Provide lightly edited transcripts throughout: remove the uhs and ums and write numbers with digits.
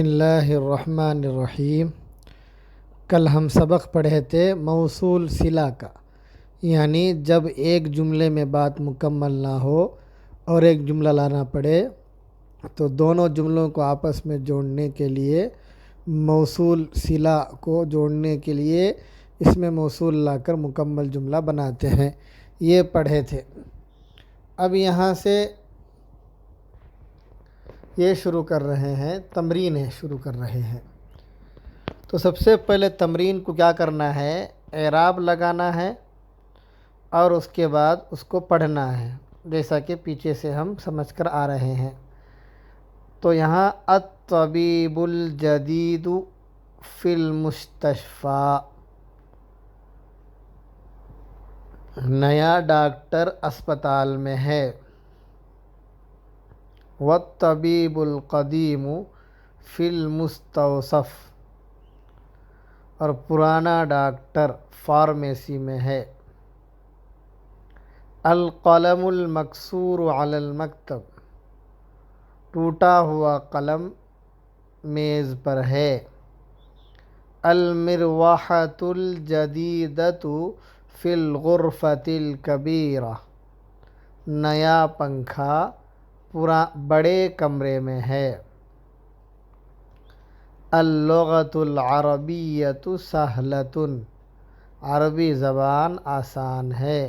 بسم اللہ الرحمن الرحیم۔ کل ہم سبق پڑھے تھے موصول صلہ کا، یعنی جب ایک جملے میں بات مکمل نہ ہو اور ایک جملہ لانا پڑے تو دونوں جملوں کو آپس میں جوڑنے کے لیے موصول صلہ کو جوڑنے کے لیے اس میں موصول لا کر مکمل جملہ بناتے ہیں، یہ پڑھے تھے۔ اب یہاں سے یہ شروع کر رہے ہیں، تمرینیں شروع کر رہے ہیں۔ تو سب سے پہلے تمرین کو کیا کرنا ہے، اعراب لگانا ہے اور اس کے بعد اس کو پڑھنا ہے، جیسا کہ پیچھے سے ہم سمجھ کر آ رہے ہیں۔ تو یہاں الطبیب الجدید فی المستشفیٰ، نیا ڈاکٹر اسپتال میں ہے۔ والطبیب القدیم فی المستوصف، اور پرانا ڈاکٹر فارمیسی میں ہے۔ القلم المکسور علی المکتب، ٹوٹا ہوا قلم میز پر ہے۔ المروحۃ الجدیدۃ فی الغرفۃ الکبیرہ، نیا پنکھا بڑے کمرے میں ہے۔ اللغۃ العربیۃ سہلۃ، عربی زبان آسان ہے۔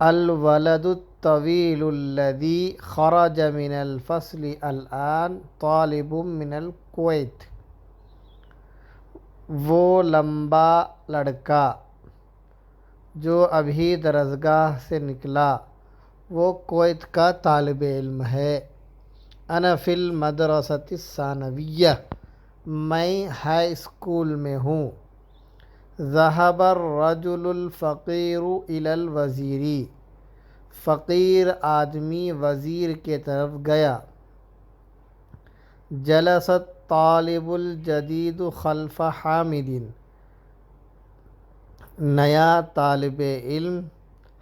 الولد الطویل الذی خرج من الفصل الآن طالب من الکویت، وہ لمبا لڑکا جو ابھی درسگاہ سے نکلا، وہ کویت کا طالب علم ہے۔ انا فی المدرسۃ الثانویہ، میں ہائی اسکول میں ہوں۔ ذهب الرجل الفقیر الی الوزیر، فقیر آدمی وزیر کے طرف گیا۔ جلس الطالب الجدید خلف حامد، نیا طالب علم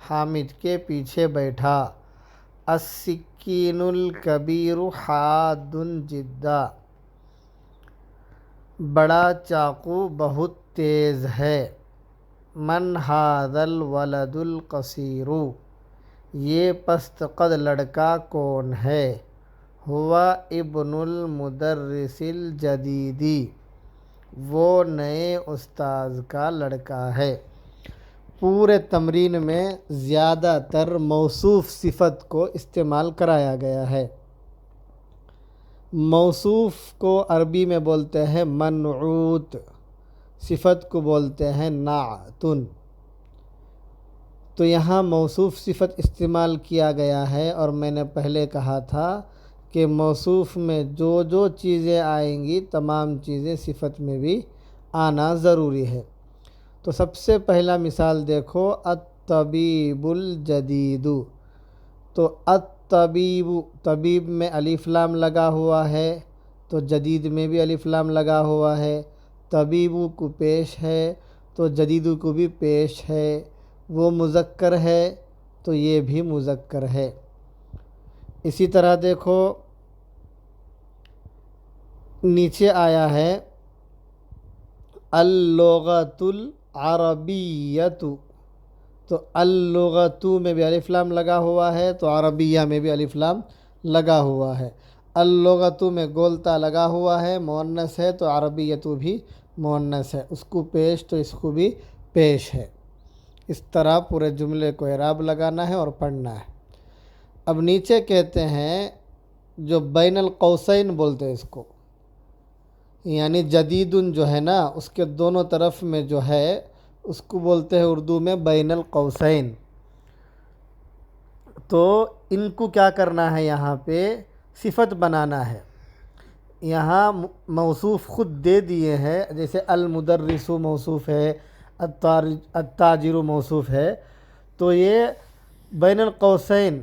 حامد کے پیچھے بیٹھا۔ السکین الکبیر حاد جدا، بڑا چاقو بہت تیز ہے۔ من ھذا الولد القصیر، یہ پست قد لڑکا کون ہے؟ ھو ابن المدرس الجدید، وہ نئے استاذ کا لڑکا ہے۔ پورے تمرین میں زیادہ تر موصوف صفت کو استعمال کرایا گیا ہے۔ موصوف کو عربی میں بولتے ہیں منعوت، صفت کو بولتے ہیں نعت۔ تو یہاں موصوف صفت استعمال کیا گیا ہے، اور میں نے پہلے کہا تھا کہ موصوف میں جو جو چیزیں آئیں گی تمام چیزیں صفت میں بھی آنا ضروری ہے۔ تو سب سے پہلا مثال دیکھو، الطبیب الجدید۔ تو الطبیب، طبیب میں الف لام لگا ہوا ہے، تو جدید میں بھی الف لام لگا ہوا ہے۔ طبیب کو پیش ہے تو جدید کو بھی پیش ہے۔ وہ مذکر ہے تو یہ بھی مذکر ہے۔ اسی طرح دیکھو نیچے آیا ہے اللغۃ العربیۃ، تو اللغۃ میں بھی الف لام لگا ہوا ہے، تو عربیہ میں بھی الف لام لگا ہوا ہے۔ اللغۃ میں گولتا لگا ہوا ہے، مؤنث ہے، تو عربیۃ بھی مؤنث ہے، اس کو پیش تو اس کو بھی پیش ہے۔ اس طرح پورے جملے کو اعراب لگانا ہے اور پڑھنا ہے۔ اب نیچے کہتے ہیں جو بین القوسین بولتے ہیں اس کو، یعنی جدید جو ہے نا اس کے دونوں طرف میں جو ہے اس کو بولتے ہیں اردو میں بین القوسین۔ تو ان کو کیا کرنا ہے، یہاں پہ صفت بنانا ہے۔ یہاں موصوف خود دے دیے ہیں، جیسے المدرس موصوف ہے، التاجر موصوف ہے، تو یہ بین القوسین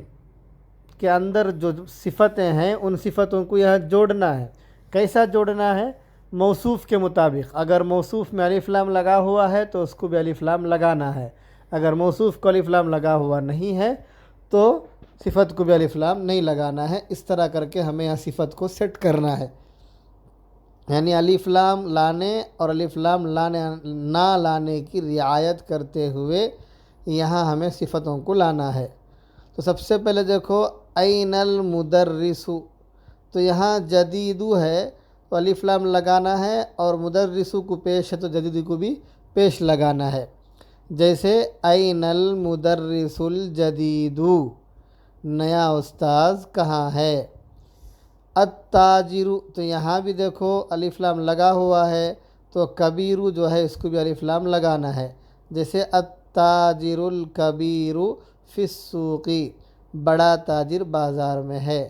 کے اندر جو صفتیں ہیں ان صفتوں کو یہاں جوڑنا ہے۔ کیسا جوڑنا ہے؟ موصوف کے مطابق۔ اگر موصوف میں الف لام لگا ہوا ہے تو اس کو بھی الف لام لگانا ہے، اگر موصوف کو الف لام لگا ہوا نہیں ہے تو صفت کو بھی الف لام نہیں لگانا ہے۔ اس طرح کر کے ہمیں یہاں صفت کو سیٹ کرنا ہے۔ یعنی الف لام لانے اور الف لام نہ لانے کی رعایت کرتے ہوئے یہاں ہمیں صفتوں کو لانا ہے۔ تو سب سے پہلے دیکھو این المدرس، تو یہاں جدیدو ہے تو الف لام لگانا ہے، اور مدرسو کو پیش ہے تو جدیدو کو بھی پیش لگانا ہے۔ جیسے این المدرس الجدیدو، نیا استاذ کہاں ہے۔ التاجر، تو یہاں بھی دیکھو الف لام لگا ہوا ہے تو کبیرو جو ہے اس کو بھی الف لام لگانا ہے۔ جیسے التاجر الکبیر فی السوق، بڑا تاجر بازار میں ہے۔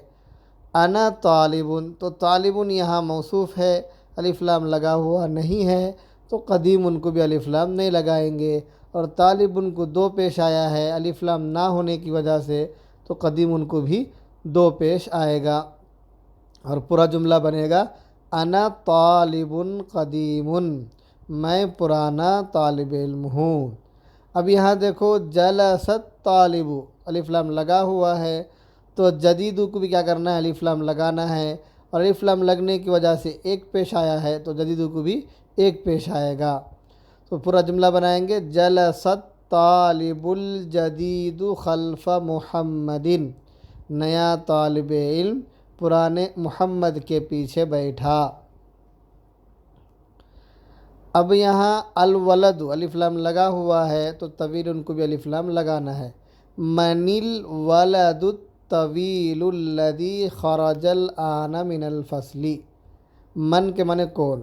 انا طالب، تو طالب یہاں موصوف ہے، الف لام لگا ہوا نہیں ہے تو قدیم کو بھی الف لام نہیں لگائیں گے، اور طالب کو دو پیش آیا ہے الف لام نہ ہونے کی وجہ سے تو قدیم کو بھی دو پیش آئے گا، اور پورا جملہ بنے گا انا طالب قدیم، میں پرانا طالب علم ہوں۔ اب یہاں دیکھو جلست طالب، الف لام لگا ہوا ہے تو جدید کو بھی کیا کرنا ہے، الف لام لگانا ہے، اور الف لام لگنے کی وجہ سے ایک پیش آیا ہے تو جدید کو بھی ایک پیش آئے گا۔ تو پورا جملہ بنائیں گے جلست طالب الجدید خلف محمد، نیا طالب علم پرانے محمد کے پیچھے بیٹھا۔ اب یہاں الولد، الف لام لگا ہوا ہے تو طویل کو بھی الف لام لگانا ہے۔ من الولد الطویل الذی خرج الآن من الفصل، من کے معنی کون،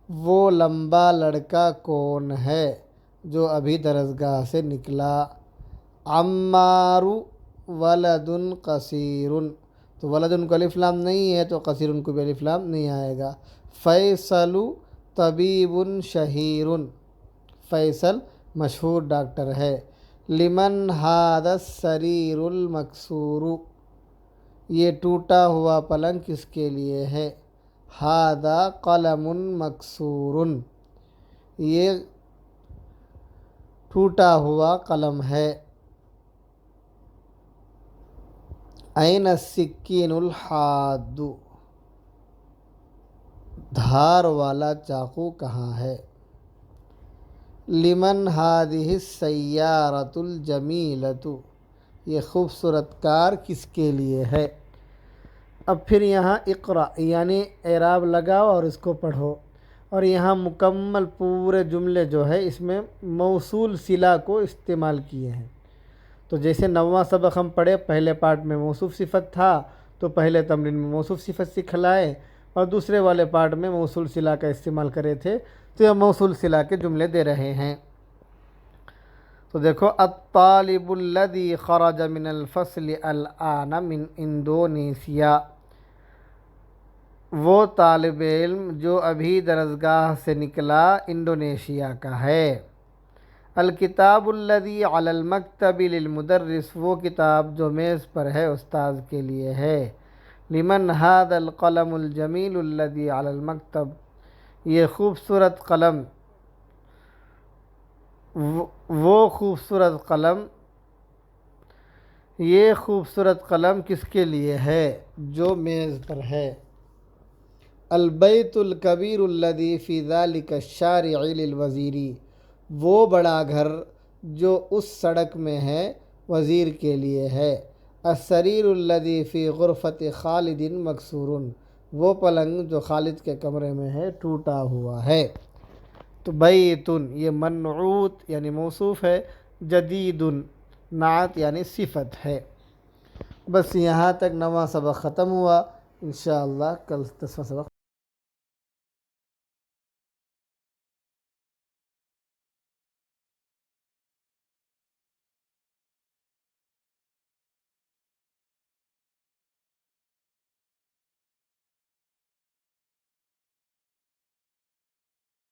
وہ لمبا لڑکا کون ہے جو ابھی درسگاہ سے نکلا۔ عمار ولد قصیر، تو ولد کو الف لام نہیں ہے تو قصیر کو بھی الف لام نہیں آئے گا۔ فیصل طبیب شہیر، فیصل مشہور ڈاکٹر ہے۔ لمن ھذا السریر المکسور، یہ ٹوٹا ہوا پلنگ کس کے لیے ہے۔ ھذا قلم مکسور، یہ ٹوٹا ہوا قلم ہے۔ این السکین الحاد، دھار والا چاقو کہاں ہے۔ لمن ھذہ السیارۃ الجمیلۃ، یہ خوبصورت کار کس کے لیے ہے۔ اب پھر یہاں اقرا یعنی اعراب لگاؤ اور اس کو پڑھو، اور یہاں مکمل پورے جملے جو ہے اس میں موصول صلہ کو استعمال کیے ہیں۔ تو جیسے 9واں سبق ہم پڑھے، پہلے پارٹ میں موصوف صفت تھا تو پہلے تمرین میں موصوف صفت سکھلائے، اور دوسرے والے پارٹ میں موصول صلہ کا استعمال کرے تھے، تو یہ موصول صلہ کے جملے دے رہے ہیں۔ تو دیکھو الطالب الذی خرج من الفصل الآن من انڈونیشیا، وہ طالب علم جو ابھی درسگاہ سے نکلا انڈونیشیا کا ہے۔ الکتاب الذی علی المکتب للمدرس، وہ کتاب جو میز پر ہے استاذ کے لیے ہے۔ لمن ھذا القلم الجمیل الذی علی المکتب، یہ خوبصورت قلم، وہ خوبصورت قلم، یہ خوبصورت قلم کس کے لیے ہے جو میز پر ہے۔ البیت الکبیر الذی فی ذلک الشارع للوزیر، وہ بڑا گھر جو اس سڑک میں ہے وزیر کے لیے ہے۔ السریر الذی فی غرفۃ خالد مکسور، وہ پلنگ جو خالد کے کمرے میں ہے ٹوٹا ہوا ہے۔ تو بیتن یہ منعوت یعنی موصوف ہے، جدید نعت یعنی صفت ہے۔ بس یہاں تک 9واں سبق ختم ہوا، انشاءاللہ کل 10واں سبق